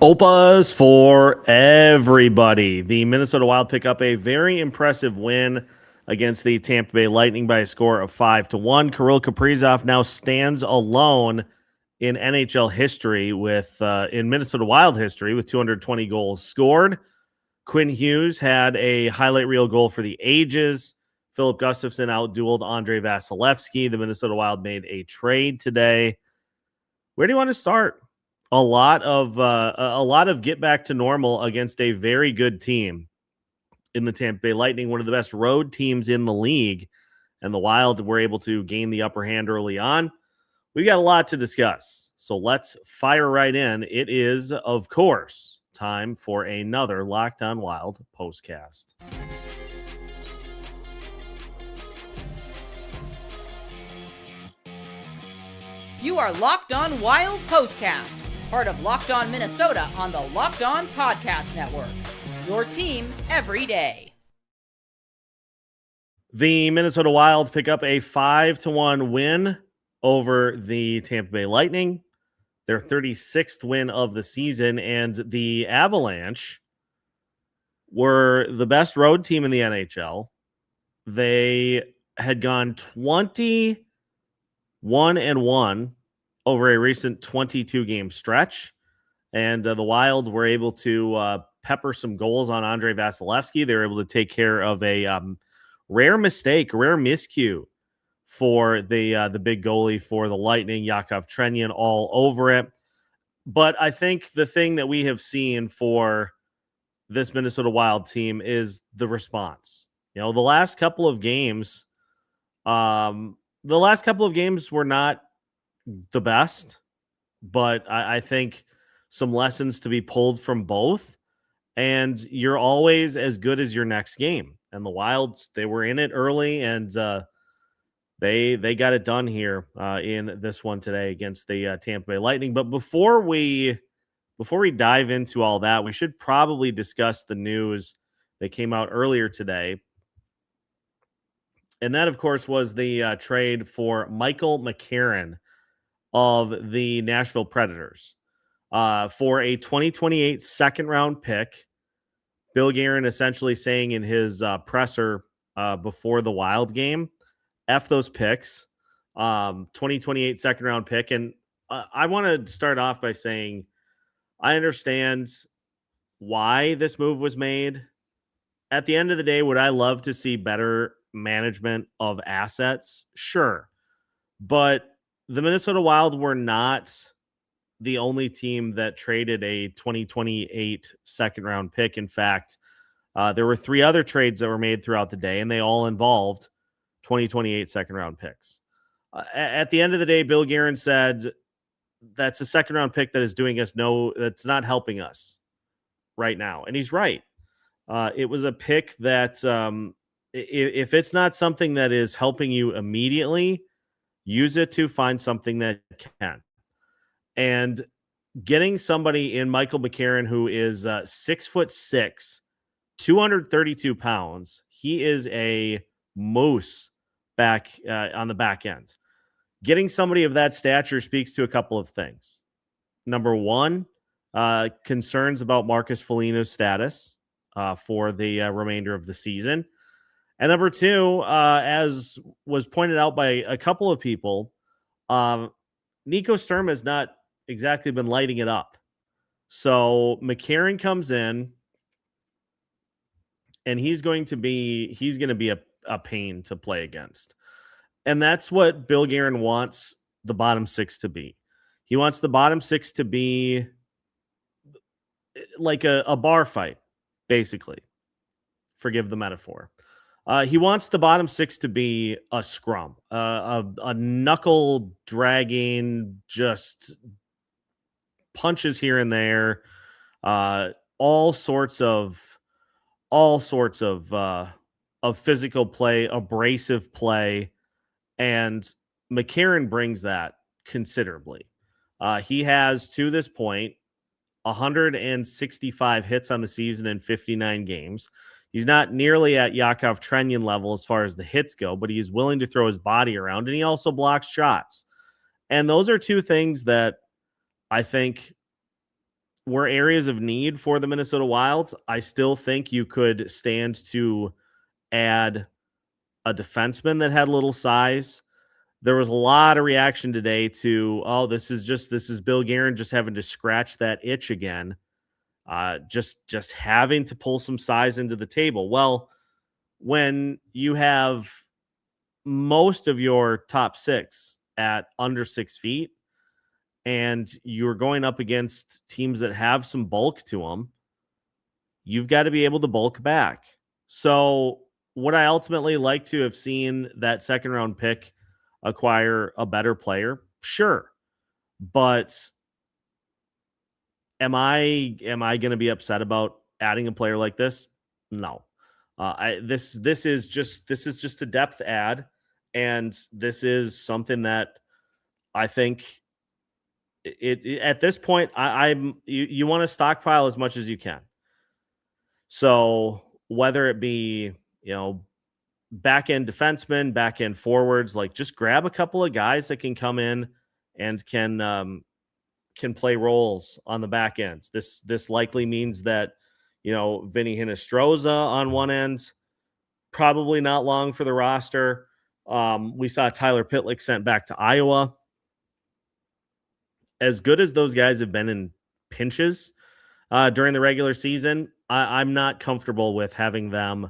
Opas for everybody. The Minnesota Wild pick up a very impressive win against the Tampa Bay Lightning by a score of 5-1. Kirill Kaprizov now stands alone in NHL history in Minnesota Wild history with 220 goals scored. Quinn Hughes had a highlight reel goal for the ages. Filip Gustavsson outdueled Andrei Vasilevskiy. The Minnesota Wild made a trade today. Where do you want to start? A lot of get back to normal against a very good team in the Tampa Bay Lightning, one of the best road teams in the league, and the Wild were able to gain the upper hand early on. We've got a lot to discuss, so let's fire right in. It is, of course, time for another Locked On Wild postcast. You are Locked On Wild postcast, part of Locked On Minnesota on the Locked On Podcast Network. Your team every day. The Minnesota Wild pick up a 5-1 win over the Tampa Bay Lightning, their 36th win of the season, and the Avalanche were the best road team in the NHL. They had gone 21-1 over a recent 22-game stretch, and the Wild were able to pepper some goals on Andrei Vasilevskiy. They were able to take care of a rare miscue for the big goalie for the Lightning, Yakov Trenin, all over it. But I think the thing that we have seen for this Minnesota Wild team is the response. You know, the last couple of games were not the best, but I think some lessons to be pulled from both, and you're always as good as your next game. And the Wilds, they were in it early, and they got it done here in this one today against the Tampa Bay Lightning. But before we dive into all that, we should probably discuss the news that came out earlier today. And that, of course, was the trade for Michael McCarron of the Nashville Predators for a 2028 second-round pick. Bill Guerin essentially saying in his presser before the Wild game, F those picks, 2028 second-round pick. And I want to start off by saying I understand why this move was made. At the end of the day, would I love to see better management of assets? Sure. But the Minnesota Wild were not the only team that traded a 2028 second round pick. In fact, there were three other trades that were made throughout the day, and they all involved 2028 second round picks. At the end of the day, Bill Guerin said that's a second round pick that is doing us that's not helping us right now. And he's right. It was a pick that if it's not something that is helping you immediately, use it to find something that can. And getting somebody in Michael McCarron, who is 6'6", 232 pounds, he is a moose back on the back end. Getting somebody of that stature speaks to a couple of things. Number one, concerns about Marcus Foligno's status for the remainder of the season. And number two, as was pointed out by a couple of people, Nico Sturm has not exactly been lighting it up. So McCarron comes in, and he's going to be a pain to play against. And that's what Bill Guerin wants the bottom six to be. He wants the bottom six to be like a bar fight, basically. Forgive the metaphor. He wants the bottom six to be a scrum, a knuckle dragging, just punches here and there, all sorts of physical play, abrasive play, and McCarron brings that considerably. He has, to this point, 165 hits on the season in 59 games. He's not nearly at Yakov Trenin level as far as the hits go, but he's willing to throw his body around, and he also blocks shots. And those are two things that I think were areas of need for the Minnesota Wild. I still think you could stand to add a defenseman that had a little size. There was a lot of reaction today to, oh, this is Bill Guerin just having to scratch that itch again. Just having to pull some size into the table. Well, when you have most of your top six at under 6 feet and you're going up against teams that have some bulk to them, you've got to be able to bulk back. So would I ultimately like to have seen that second round pick acquire a better player? Sure. But am I going to be upset about adding a player like this? No. This is just a depth add, and this is something that I think at this point you want to stockpile as much as you can. So whether it be, back end defensemen, back end forwards, like just grab a couple of guys that can come in and can play roles on the back end. This likely means that, Vinny Hinostroza on one end, probably not long for the roster. We saw Tyler Pitlick sent back to Iowa. As good as those guys have been in pinches during the regular season, I'm not comfortable with having them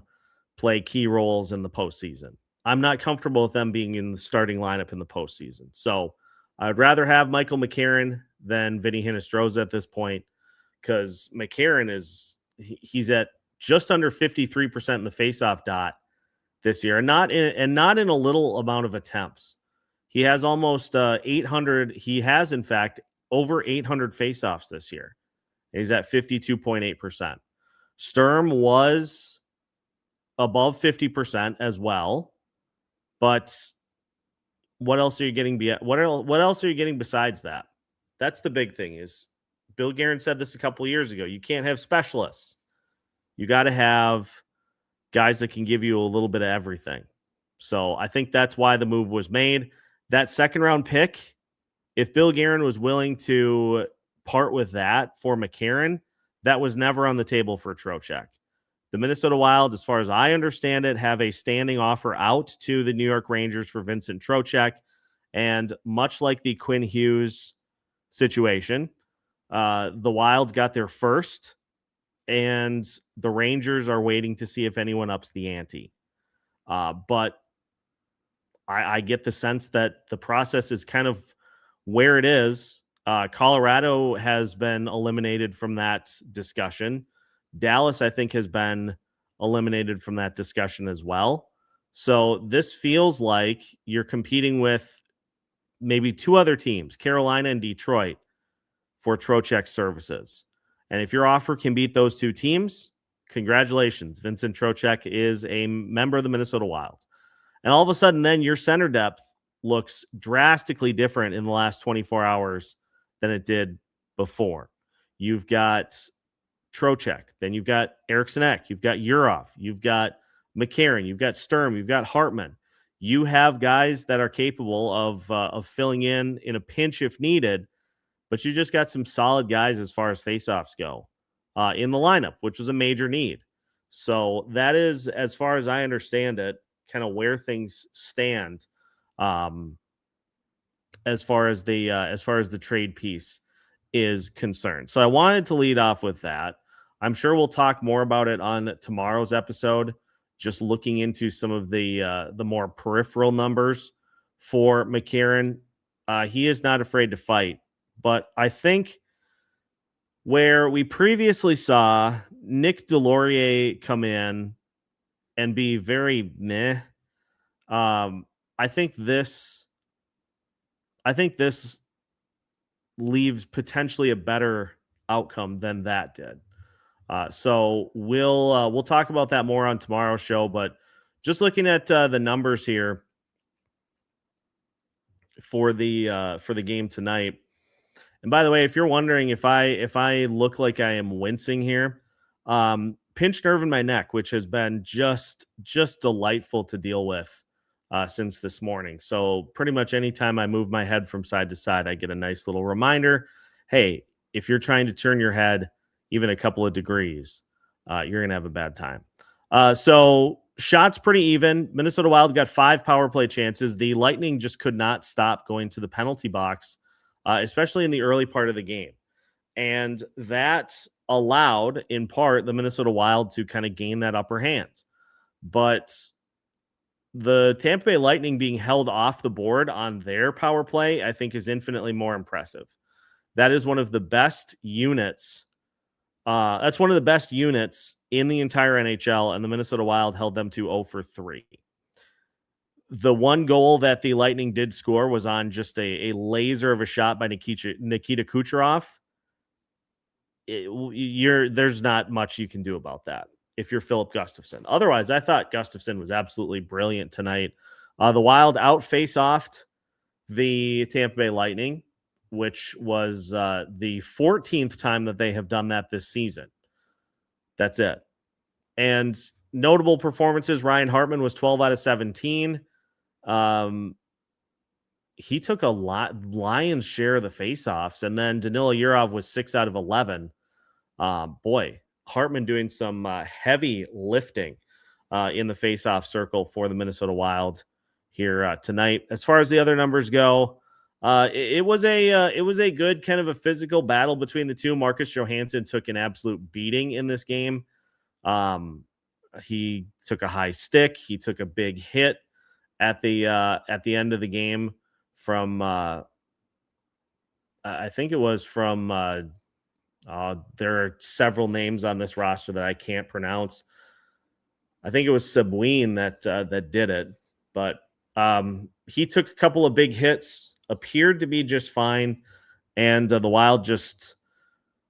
play key roles in the postseason. I'm not comfortable with them being in the starting lineup in the postseason. So I'd rather have Michael McCarron than Vinny Hinostroza at this point, because McCarron he's at just under 53% in the faceoff dot this year, and not in a little amount of attempts. He has almost 800. He has, in fact, over 800 faceoffs this year. He's at 52.8%. Sturm was above 50% as well, but what else are you getting? What else are you getting besides that? That's the big thing. Is Bill Guerin said this a couple of years ago. You can't have specialists. You got to have guys that can give you a little bit of everything. So I think that's why the move was made. That second round pick, if Bill Guerin was willing to part with that for McCarron, that was never on the table for Trocheck. The Minnesota Wild, as far as I understand it, have a standing offer out to the New York Rangers for Vincent Trocheck. And much like the Quinn Hughes situation, the Wild got their first, and the Rangers are waiting to see if anyone ups the ante. But I get the sense that the process is kind of where it is. Colorado has been eliminated from that discussion. Dallas, I think, has been eliminated from that discussion as well. So this feels like you're competing with maybe two other teams, Carolina and Detroit, for Trocheck services. And if your offer can beat those two teams, congratulations. Vincent Trocheck is a member of the Minnesota Wild. And all of a sudden, then your center depth looks drastically different in the last 24 hours than it did before. You've got Trocheck, then you've got Eriksson Ek, you've got Urov, you've got McCarron, you've got Sturm, you've got Hartman. You have guys that are capable of filling in a pinch if needed, but you just got some solid guys as far as faceoffs go in the lineup, which was a major need. So that is, as far as I understand it, kind of where things stand as far as the trade piece is concerned. So I wanted to lead off with that. I'm sure we'll talk more about it on tomorrow's episode, just looking into some of the more peripheral numbers for McCarron. He is not afraid to fight, but I think where we previously saw Nick Delorier come in and be very meh, I think this leaves potentially a better outcome than that did. So we'll talk about that more on tomorrow's show. But just looking at the numbers here for the game tonight. And by the way, if you're wondering if I look like I am wincing here, pinched nerve in my neck, which has been just delightful to deal with since this morning. So pretty much anytime I move my head from side to side, I get a nice little reminder. Hey, if you're trying to turn your head even a couple of degrees, you're going to have a bad time. So shots pretty even. Minnesota Wild got 5 power play chances. The Lightning just could not stop going to the penalty box, especially in the early part of the game. And that allowed, in part, the Minnesota Wild to kind of gain that upper hand. But the Tampa Bay Lightning being held off the board on their power play, I think, is infinitely more impressive. That is one of the best units. That's one of the best units in the entire NHL, and the Minnesota Wild held them to 0 for 3. The one goal that the Lightning did score was on just a laser of a shot by Nikita Kucherov. There's not much you can do about that if you're Filip Gustavsson. Otherwise, I thought Gustavsson was absolutely brilliant tonight. The Wild out-face-offed the Tampa Bay Lightning, which was the 14th time that they have done that this season. That's it. And notable performances, Ryan Hartman was 12 out of 17. He took a lion's share of the faceoffs, and then Danila Yurov was 6 out of 11. Boy, Hartman doing some heavy lifting in the faceoff circle for the Minnesota Wild here tonight. As far as the other numbers go, it was a good kind of a physical battle between the two. Marcus Johansson took an absolute beating in this game. He took a high stick. He took a big hit at the end of the game from I think it was from there are several names on this roster that I can't pronounce. I think it was Sabouin that did it, but he took a couple of big hits, appeared to be just fine, and the Wild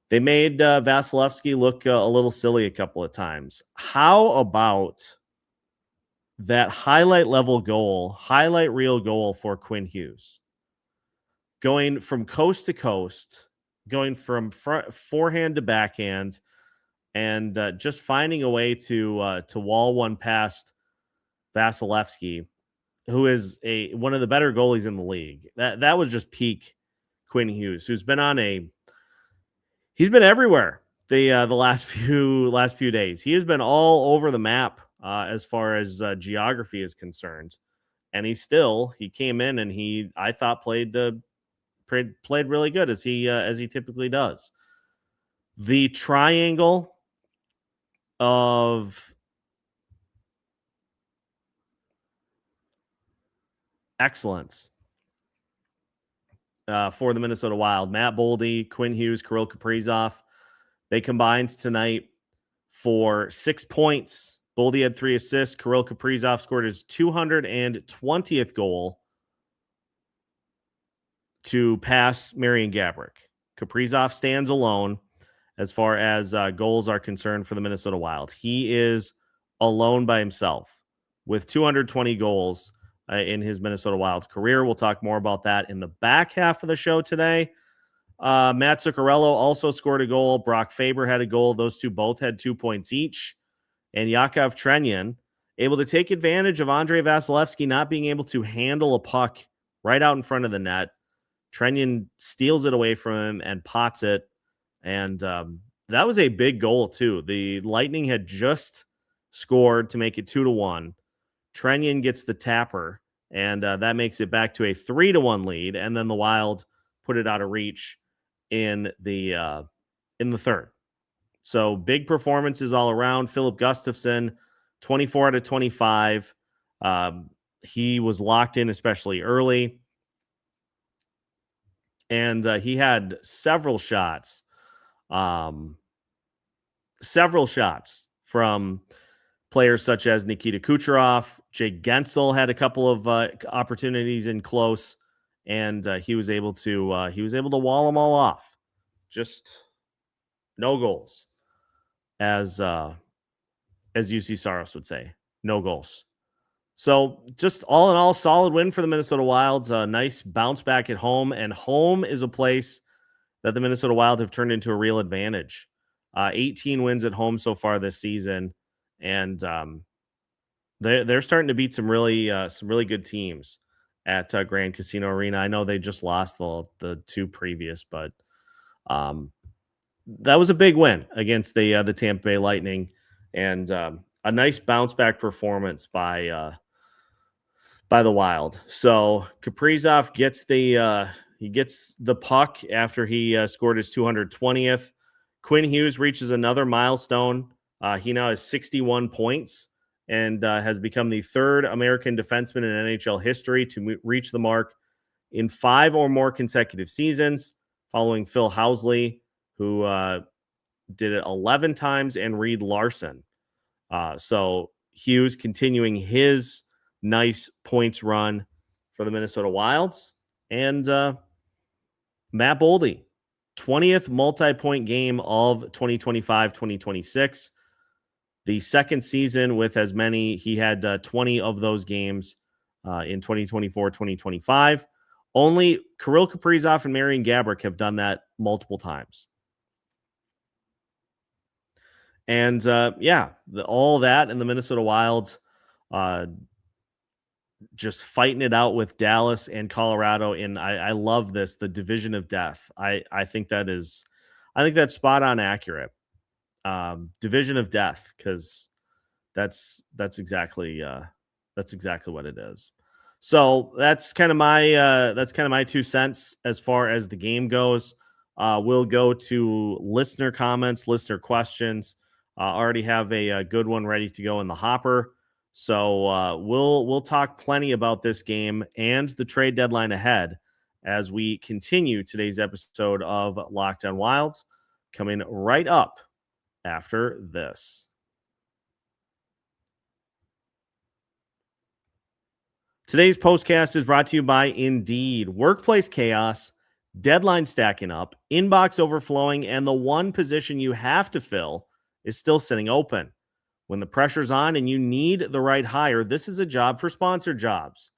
they made Vasilevskiy look a little silly a couple of times. How about that highlight reel goal for Quinn Hughes? Going from coast to coast, going from forehand to backhand, and just finding a way to wall one past Vasilevskiy, who is one of the better goalies in the league. That was just peak Quinn Hughes, who's been he's been everywhere the last few days. He has been all over the map as far as geography is concerned, and he came in and I thought played really good as he typically does. The triangle of excellence for the Minnesota Wild: Matt Boldy, Quinn Hughes, Kirill Kaprizov. They combined tonight for 6 points. Boldy had 3 assists. Kirill Kaprizov scored his 220th goal to pass Marian Gaborik. Kaprizov stands alone as far as goals are concerned for the Minnesota Wild. He is alone by himself with 220 goals in his Minnesota Wild career. We'll talk more about that in the back half of the show today. Matt Zuccarello also scored a goal. Brock Faber had a goal. Those two both had 2 points each. And Yakov Trenin able to take advantage of Andrei Vasilevskiy not being able to handle a puck right out in front of the net. Trenin steals it away from him and pots it. And that was a big goal, too. The Lightning had just scored to make it 2-1. Trenin gets the tapper, and that makes it back to a 3-1 lead. And then the Wild put it out of reach in the third. So big performances all around. Filip Gustavsson, 24 out of 25. He was locked in, especially early. And he had several shots from players such as Nikita Kucherov. Jake Gensel had a couple of opportunities in close, and he was able to wall them all off. Just no goals, as UC Saros would say, no goals. So just all in all, solid win for the Minnesota Wilds. A nice bounce back at home, and home is a place that the Minnesota Wild have turned into a real advantage. 18 wins at home so far this season, and they're starting to beat some really good teams at Grand Casino Arena. I know they just lost the 2 previous, but That was a big win against the Tampa Bay Lightning, and a nice bounce back performance by the Wild. So Kaprizov gets the puck after he scored his 220th. Quinn Hughes reaches another milestone. He now has 61 points and has become the third American defenseman in NHL history to reach the mark in 5 or more consecutive seasons, following Phil Housley, who did it 11 times, and Reed Larson. So Hughes continuing his nice points run for the Minnesota Wilds. And Matt Boldy, 20th multi-point game of 2025-2026. The second season with as many. He had 20 of those games in 2024-2025. Only Kirill Kaprizov and Marian Gaborik have done that multiple times. And all that and the Minnesota Wilds just fighting it out with Dallas and Colorado. And I love this, the division of death. I think that's spot on accurate. Division of death, because that's exactly what it is. So that's kind of my 2 cents as far as the game goes. We'll go to listener comments, listener questions. Already have a good one ready to go in the hopper. So we'll talk plenty about this game and the trade deadline ahead as we continue today's episode of Locked On Wilds, coming right up after this. Today's postcast is brought to you by Indeed. Workplace chaos, deadline stacking up, inbox overflowing, and the one position you have to fill is still sitting open. When the pressure's on and you need the right hire, this is a job for sponsored jobs.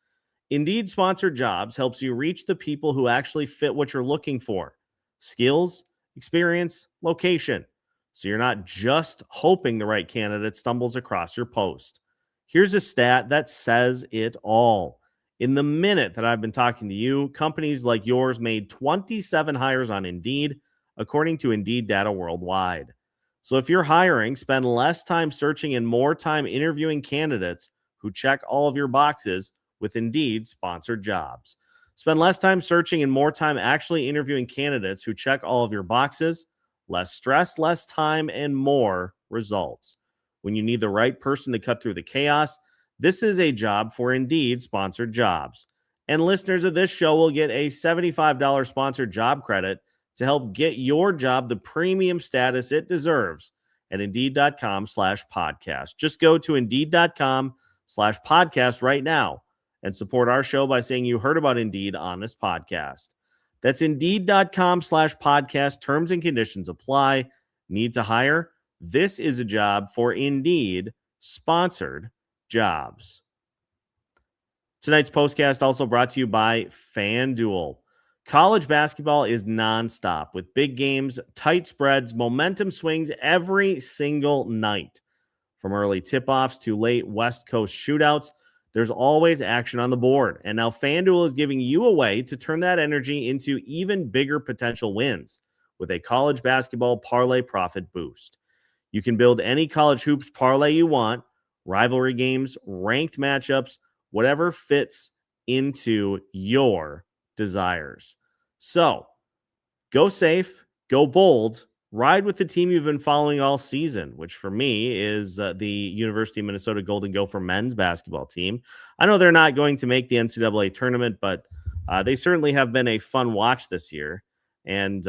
Indeed Sponsored Jobs helps you reach the people who actually fit what you're looking for. Skills, experience, location. So you're not just hoping the right candidate stumbles across your post. Here's a stat that says it all. In the minute that I've been talking to you, companies like yours made 27 hires on Indeed, according to Indeed data worldwide. So if you're hiring, spend less time searching and more time interviewing candidates who check all of your boxes with Indeed Sponsored Jobs. Spend less time searching and more time actually interviewing candidates who check all of your boxes. Less stress, less time, and more results. When you need the right person to cut through the chaos, this is a job for Indeed Sponsored Jobs. And listeners of this show will get a $75 sponsored job credit to help get your job the premium status it deserves at Indeed.com/podcast. Just go to Indeed.com/podcast right now and support our show by saying you heard about Indeed on this podcast. That's Indeed.com/podcast. Terms and conditions apply. Need to hire? This is a job for Indeed Sponsored Jobs. Tonight's postcast also brought to you by FanDuel. College basketball is nonstop with big games, tight spreads, momentum swings every single night. From early tip-offs to late West Coast shootouts, there's always action on the board. And now FanDuel is giving you a way to turn that energy into even bigger potential wins with a college basketball parlay profit boost. You can build any college hoops parlay you want, rivalry games, ranked matchups, whatever fits into your desires. So, go safe, go bold, ride with the team you've been following all season, which for me is the University of Minnesota Golden Gopher men's basketball team. I know they're not going to make the NCAA tournament, but they certainly have been a fun watch this year, and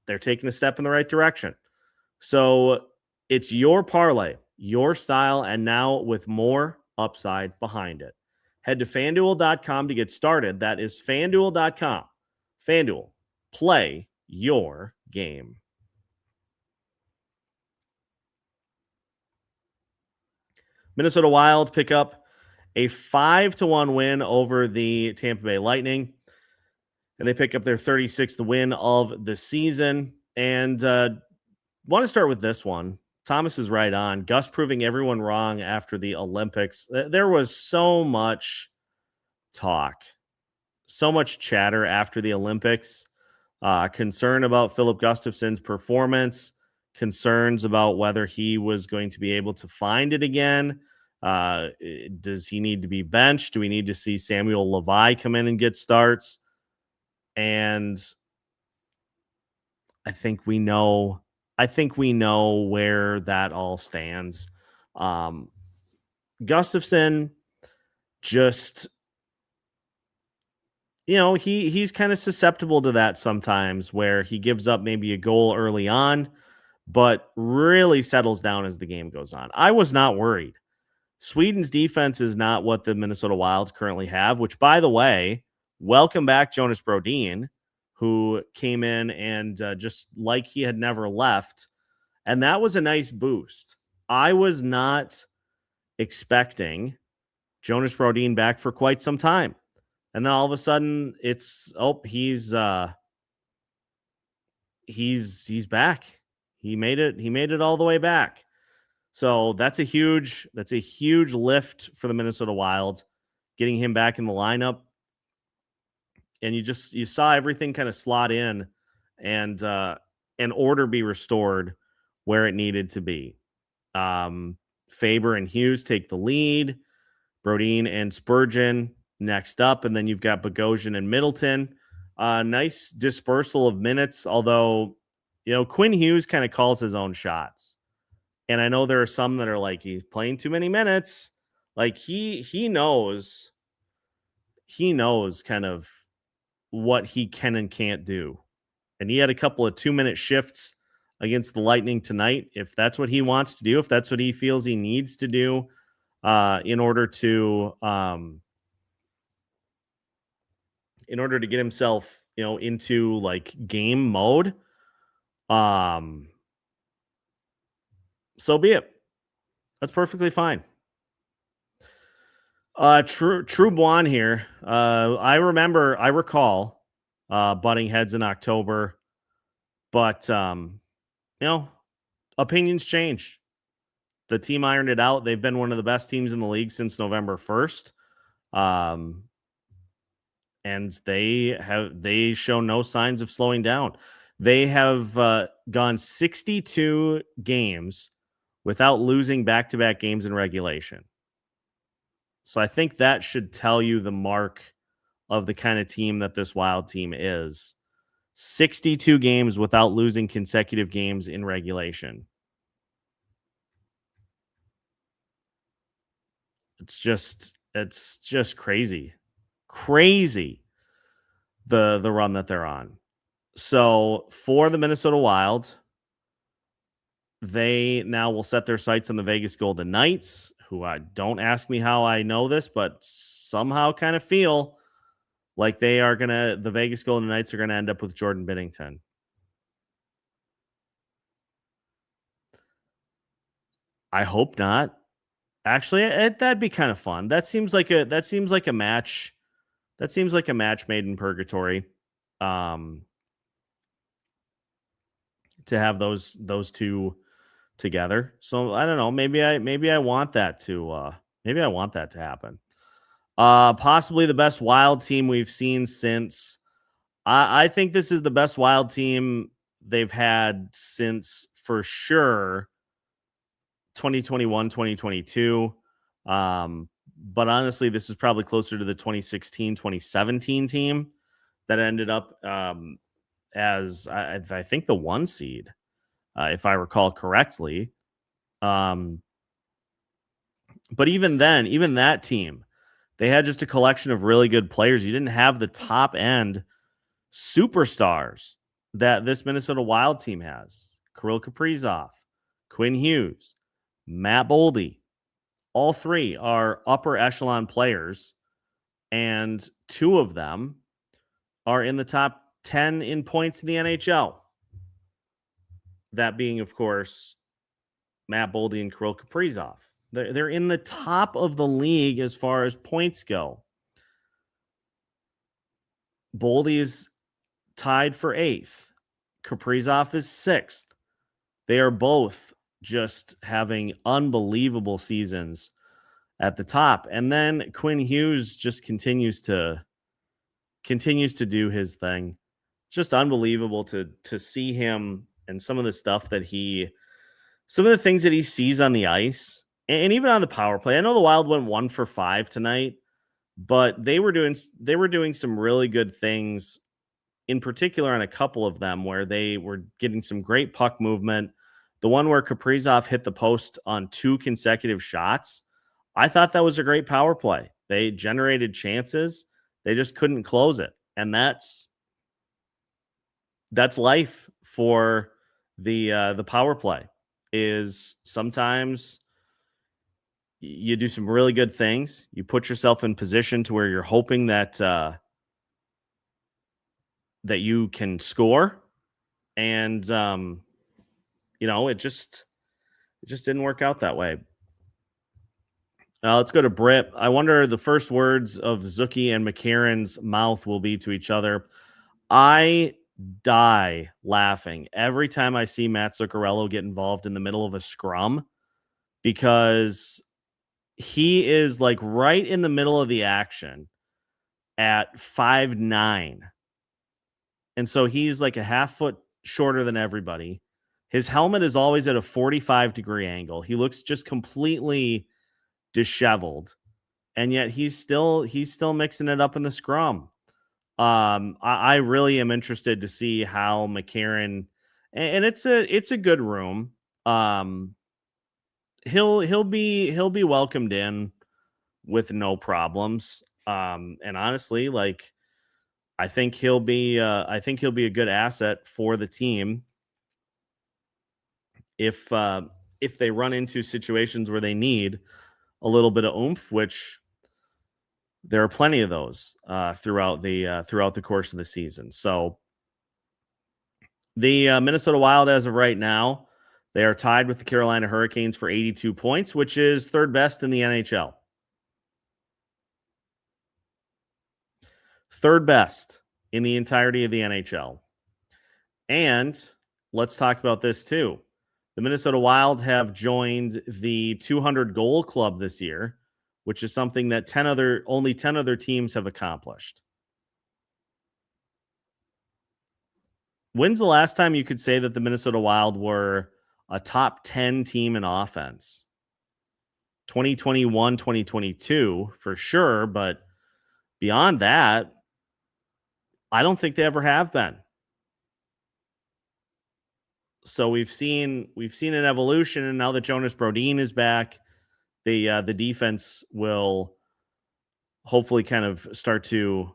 they're taking a step in the right direction. So it's your parlay, your style, and now with more upside behind it. Head to FanDuel.com to get started. That is FanDuel.com. FanDuel, play your game. Minnesota Wild pick up a 5-1 win over the Tampa Bay Lightning, and they pick up their 36th win of the season. And want to start with this one. Thomas is right on. Gus proving everyone wrong after the Olympics. There was so much talk, so much chatter after the Olympics Concern about Filip Gustavsson's performance, concerns about whether he was going to be able to find it again. Does he need to be benched? Do we need to see Samuel Levi come in and get starts? And I think we know where that all stands. Gustafsson just, he's kind of susceptible to that sometimes, where he gives up maybe a goal early on, but really settles down as the game goes on. I was not worried. Sweden's defense is not what the Minnesota Wild currently have, which, by the way, welcome back Jonas Brodin, who came in and just like he had never left. And that was a nice boost. I was not expecting Jonas Brodin back for quite some time. And then all of a sudden it's, he's back. He made it all the way back. So that's a huge lift for the Minnesota Wild, getting him back in the lineup. And you saw everything kind of slot in and order be restored where it needed to be. Faber and Hughes take the lead. Brodin and Spurgeon next up, and then you've got Bogosian and Middleton. Nice dispersal of minutes, although, Quinn Hughes kind of calls his own shots. And I know there are some that are like, he's playing too many minutes. Like he knows kind of what he can and can't do. And he had a couple of 2-minute shifts against the Lightning tonight. If that's what he wants to do, if that's what he feels he needs to do in order to get himself, into like game mode, so be it. That's perfectly fine. True Blonde here. I recall butting heads in October, but opinions change. The team ironed it out. They've been one of the best teams in the league since November 1st. And they show no signs of slowing down. They have gone 62 games without losing back-to-back games in regulation. So I think that should tell you the mark of the kind of team that this Wild team is. 62 games without losing consecutive games in regulation. It's just crazy. Crazy the run that they're on. So for the Minnesota Wild, they now will set their sights on the Vegas Golden Knights, who don't ask me how I know this, but somehow kind of feel like the Vegas Golden Knights are going to end up with Jordan Binnington. I hope not. Actually, that'd be kind of fun. That seems like a match. That seems like a match made in purgatory. To have those two together. So I don't know. Maybe I want that to happen. Possibly the best Wild team we've seen since. I think this is the best Wild team they've had since, for sure, 2021, 2022. But honestly, this is probably closer to the 2016, 2017 team that ended up as I think the 1 seed, if I recall correctly. But even then, even that team, they had just a collection of really good players. You didn't have the top end superstars that this Minnesota Wild team has. Kirill Kaprizov, Quinn Hughes, Matt Boldy. All three are upper echelon players, and 2 of them are in the top 10 in points in the NHL. That being, of course, Matt Boldy and Kirill Kaprizov. They're in the top of the league as far as points go. Boldy is tied for 8th. Kaprizov is 6th. They are both just having unbelievable seasons at the top. And then Quinn Hughes just continues to do his thing. just unbelievable to see him and some of the stuff that some of the things that he sees on the ice and even on the power play. I know the Wild went 1 for 5 tonight, but they were doing some really good things, in particular on a couple of them where they were getting some great puck movement. The one where Kaprizov hit the post on 2 consecutive shots, I thought that was a great power play. They generated chances, they just couldn't close it, and that's life for the power play. Is sometimes you do some really good things, you put yourself in position to where you're hoping that that you can score, and it just didn't work out that way. Let's go to Britt. I wonder the first words of Zucchi and McCarron's mouth will be to each other. I die laughing every time I see Matt Zuccarello get involved in the middle of a scrum, because he is like right in the middle of the action at 5'9". And so he's like a half foot shorter than everybody. His helmet is always at a 45-degree angle. He looks just completely disheveled, and yet he's still mixing it up in the scrum. I really am interested to see how McCarron, and it's a good room. He'll be welcomed in with no problems. And honestly, like I think he'll be a good asset for the team if they run into situations where they need a little bit of oomph, which there are plenty of those throughout the course of the season. So the Minnesota Wild, as of right now, they are tied with the Carolina Hurricanes for 82 points, which is third best in the NHL. Third best in the entirety of the NHL. And let's talk about this too. The Minnesota Wild have joined the 200 goal club this year, which is something that only 10 other teams have accomplished. When's the last time you could say that the Minnesota Wild were a top 10 team in offense? 2021, 2022 for sure, but beyond that, I don't think they ever have been. So we've seen an evolution, and now that Jonas Brodin is back, the defense will hopefully kind of start to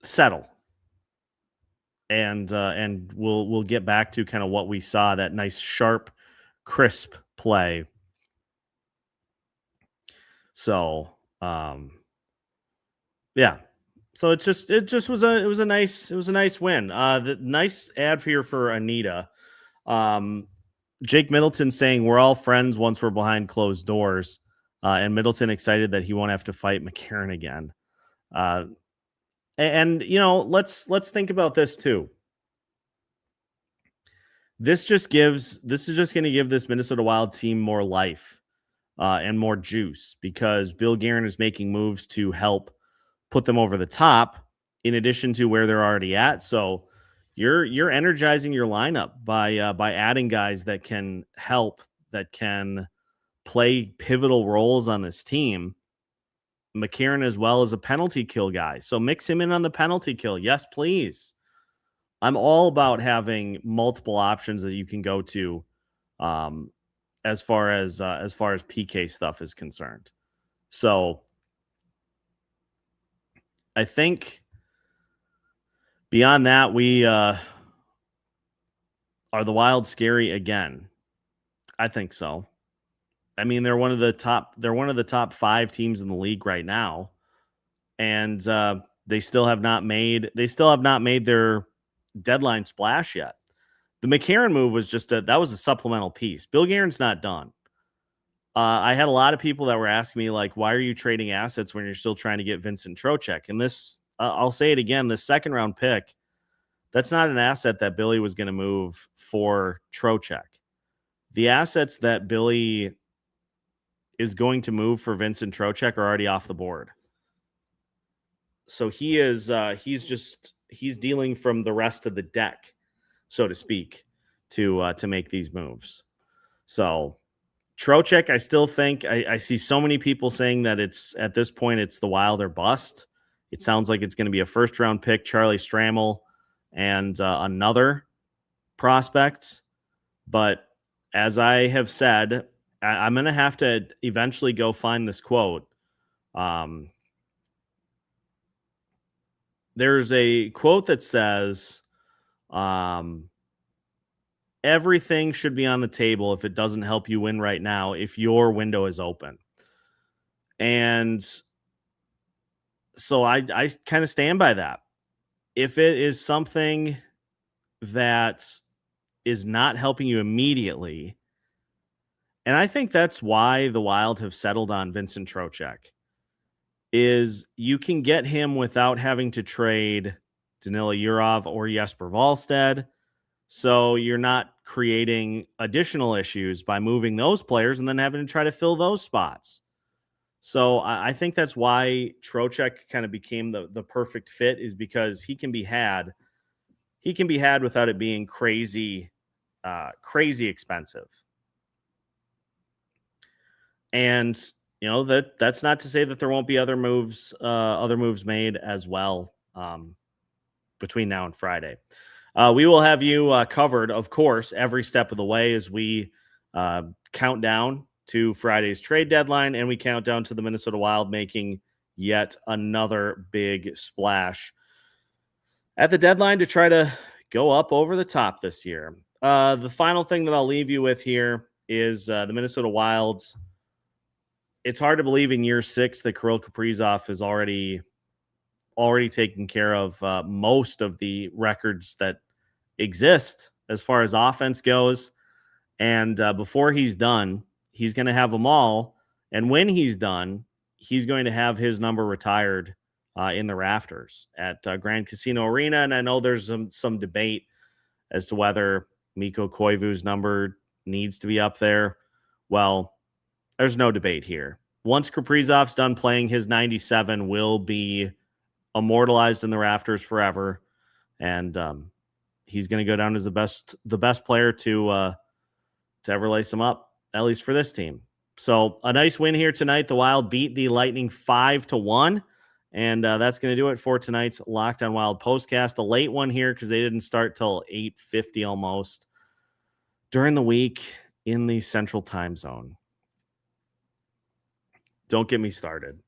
settle, and we'll get back to kind of what we saw, that nice sharp, crisp play. So yeah. So it was a nice win. The nice ad here for Anita. Jake Middleton saying we're all friends once we're behind closed doors, and Middleton excited that he won't have to fight McCarron again. And let's think about this too. This is just going to give this Minnesota Wild team more life and more juice, because Bill Guerin is making moves to help put them over the top in addition to where they're already at. So you're energizing your lineup by adding guys that can help, that can play pivotal roles on this team. McCarron as well as a penalty kill guy. So mix him in on the penalty kill. Yes, please. I'm all about having multiple options that you can go to as far as PK stuff is concerned. So I think beyond that, we are the Wild scary again. I think so. I mean, they're one of the top 5 teams in the league right now, and they still have not made their deadline splash yet. The McCarron move was that was a supplemental piece. Bill Guerin's not done. I had a lot of people that were asking me, like, why are you trading assets when you're still trying to get Vincent Trocheck? And this, I'll say it again, the second round pick, that's not an asset that Billy was going to move for Trocheck. The assets that Billy is going to move for Vincent Trocheck are already off the board. So he's dealing from the rest of the deck, so to speak, to make these moves. So Trocheck, I still think I see so many people saying that it's at this point it's the Wild or bust. It sounds like it's going to be a first round pick, Charlie Stramel, and another prospect. But as I have said, I'm going to have to eventually go find this quote. There's a quote that says, everything should be on the table if it doesn't help you win right now, if your window is open. And so I kind of stand by that. If it is something that is not helping you immediately, and I think that's why the Wild have settled on Vincent Trocheck, is you can get him without having to trade Danila Yurov or Jesper Wallstedt. So you're not creating additional issues by moving those players and then having to try to fill those spots. So I think that's why Trocheck kind of became the perfect fit, is because he can be had. He can be had without it being crazy expensive. And you know, that's not to say that there won't be other moves made as well between now and Friday. We will have you covered, of course, every step of the way as we count down to Friday's trade deadline, and we count down to the Minnesota Wild making yet another big splash at the deadline to try to go up over the top this year. The final thing that I'll leave you with here is the Minnesota Wilds. It's hard to believe in year 6 that Kirill Kaprizov is already taken care of most of the records that exist as far as offense goes. And before he's done, he's going to have them all. And when he's done, he's going to have his number retired in the rafters at Grand Casino Arena. And I know there's some debate as to whether Mikko Koivu's number needs to be up there. Well, there's no debate here. Once Kaprizov's done playing, his 97 will be immortalized in the rafters forever. And he's going to go down as the best player to ever lace him up, at least for this team. So a nice win here tonight. The Wild beat the Lightning 5-1. And that's going to do it for tonight's Locked on Wild postcast. A late one here because they didn't start till 8:50 almost during the week in the Central Time Zone. Don't get me started.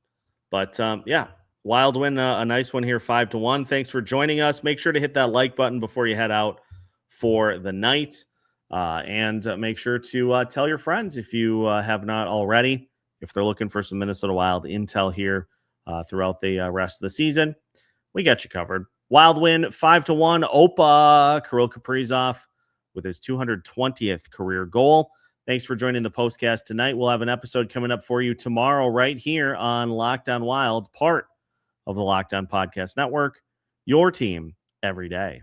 But yeah, Wild win a nice one here, 5-1. Thanks for joining us. Make sure to hit that like button before you head out for the night. And make sure to tell your friends if you have not already, if they're looking for some Minnesota Wild intel here throughout the rest of the season. We got you covered. Wild win 5-1. Opa Kirill Kaprizov with his 220th career goal. Thanks for joining the postcast tonight. We'll have an episode coming up for you tomorrow right here on Locked on Wild, part of the Locked on Podcast Network, your team every day.